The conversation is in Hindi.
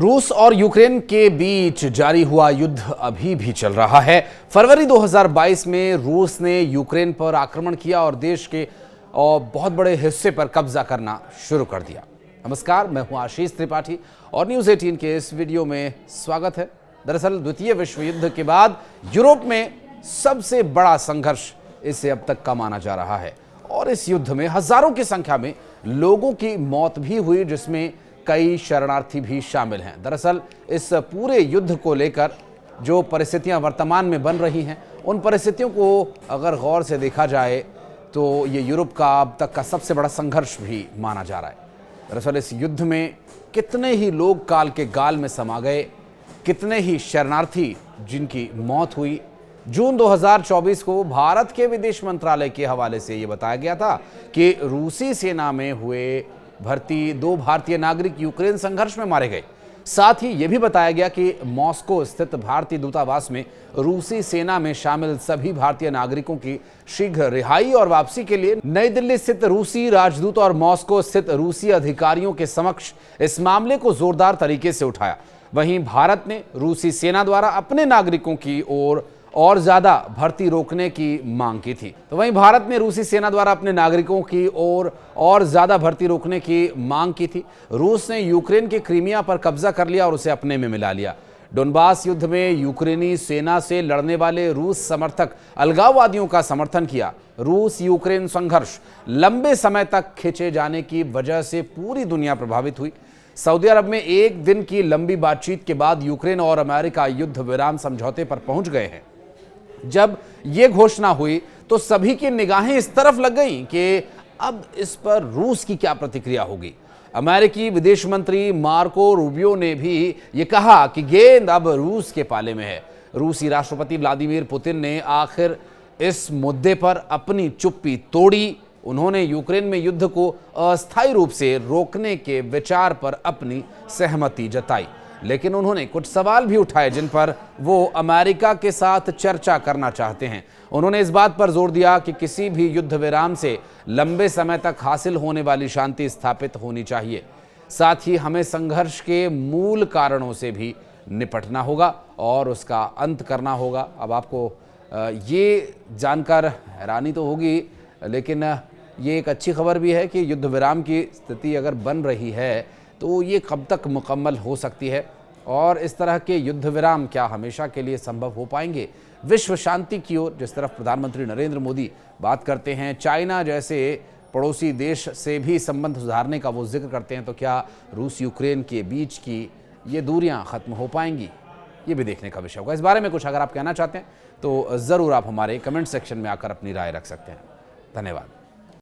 रूस और यूक्रेन के बीच जारी हुआ युद्ध अभी भी चल रहा है। फरवरी 2022 में रूस ने यूक्रेन पर आक्रमण किया और देश के बहुत बड़े हिस्से पर कब्जा करना शुरू कर दिया। नमस्कार, मैं हूं आशीष त्रिपाठी और न्यूज़ 18 के इस वीडियो में स्वागत है। दरअसल द्वितीय विश्व युद्ध के बाद यूरोप में सबसे बड़ा संघर्ष इसे अब तक का माना जा रहा है और इस युद्ध में हजारों की संख्या में लोगों की मौत भी हुई, जिसमें कई शरणार्थी भी शामिल हैं। दरअसल इस पूरे युद्ध को लेकर जो परिस्थितियां वर्तमान में बन रही हैं, उन परिस्थितियों को अगर गौर से देखा जाए तो ये यूरोप का अब तक का सबसे बड़ा संघर्ष भी माना जा रहा है। दरअसल इस युद्ध में कितने ही लोग काल के गाल में समा गए, कितने ही शरणार्थी जिनकी मौत हुई। जून 2024 को भारत के विदेश मंत्रालय के हवाले से ये बताया गया था कि रूसी सेना में हुए भर्ती 2 भारतीय नागरिक यूक्रेन संघर्ष में मारे गए। साथ ही यह भी बताया गया कि मॉस्को स्थित भारतीय दूतावास में रूसी सेना में शामिल सभी भारतीय नागरिकों की शीघ्र रिहाई और वापसी के लिए नई दिल्ली स्थित रूसी राजदूत और मॉस्को स्थित रूसी अधिकारियों के समक्ष इस मामले को जोरदार तरीके से उठाया। वहीं भारत ने रूसी सेना द्वारा अपने नागरिकों की ओर और ज्यादा भर्ती रोकने की मांग की थी। तो वहीं भारत ने रूसी सेना द्वारा अपने नागरिकों की ओर और ज्यादा भर्ती रोकने की मांग की थी। रूस ने यूक्रेन के क्रीमिया पर कब्जा कर लिया और उसे अपने में मिला लिया। डोनबास युद्ध में यूक्रेनी सेना से लड़ने वाले रूस समर्थक अलगाववादियों का समर्थन किया। रूस यूक्रेन संघर्ष लंबे समय तक खिंचे जाने की वजह से पूरी दुनिया प्रभावित हुई। सऊदी अरब में 1 दिन की लंबी बातचीत के बाद यूक्रेन और अमेरिका युद्ध विराम समझौते पर पहुंच गए हैं। जब यह घोषणा हुई तो सभी की निगाहें इस तरफ लग गईं कि अब इस पर रूस की क्या प्रतिक्रिया होगी। अमेरिकी विदेश मंत्री मार्को रूबियो ने भी यह कहा कि गेंद अब रूस के पाले में है। रूसी राष्ट्रपति व्लादिमीर पुतिन ने आखिर इस मुद्दे पर अपनी चुप्पी तोड़ी। उन्होंने यूक्रेन में युद्ध को अस्थायी रूप से रोकने के विचार पर अपनी सहमति जताई, लेकिन उन्होंने कुछ सवाल भी उठाए जिन पर वो अमेरिका के साथ चर्चा करना चाहते हैं। उन्होंने इस बात पर जोर दिया कि किसी भी युद्ध विराम से लंबे समय तक हासिल होने वाली शांति स्थापित होनी चाहिए। साथ ही हमें संघर्ष के मूल कारणों से भी निपटना होगा और उसका अंत करना होगा। अब आपको ये जानकर हैरानी तो होगी, लेकिन ये एक अच्छी खबर भी है कि युद्ध विराम की स्थिति अगर बन रही है तो ये कब तक मुकम्मल हो सकती है और इस तरह के युद्ध विराम क्या हमेशा के लिए संभव हो पाएंगे। विश्व शांति की ओर जिस तरफ प्रधानमंत्री नरेंद्र मोदी बात करते हैं, चाइना जैसे पड़ोसी देश से भी संबंध सुधारने का वो जिक्र करते हैं, तो क्या रूस यूक्रेन के बीच की ये दूरियां खत्म हो पाएंगी, ये भी देखने का विषय होगा। इस बारे में कुछ अगर आप कहना चाहते हैं तो ज़रूर आप हमारे कमेंट सेक्शन में आकर अपनी राय रख सकते हैं। धन्यवाद।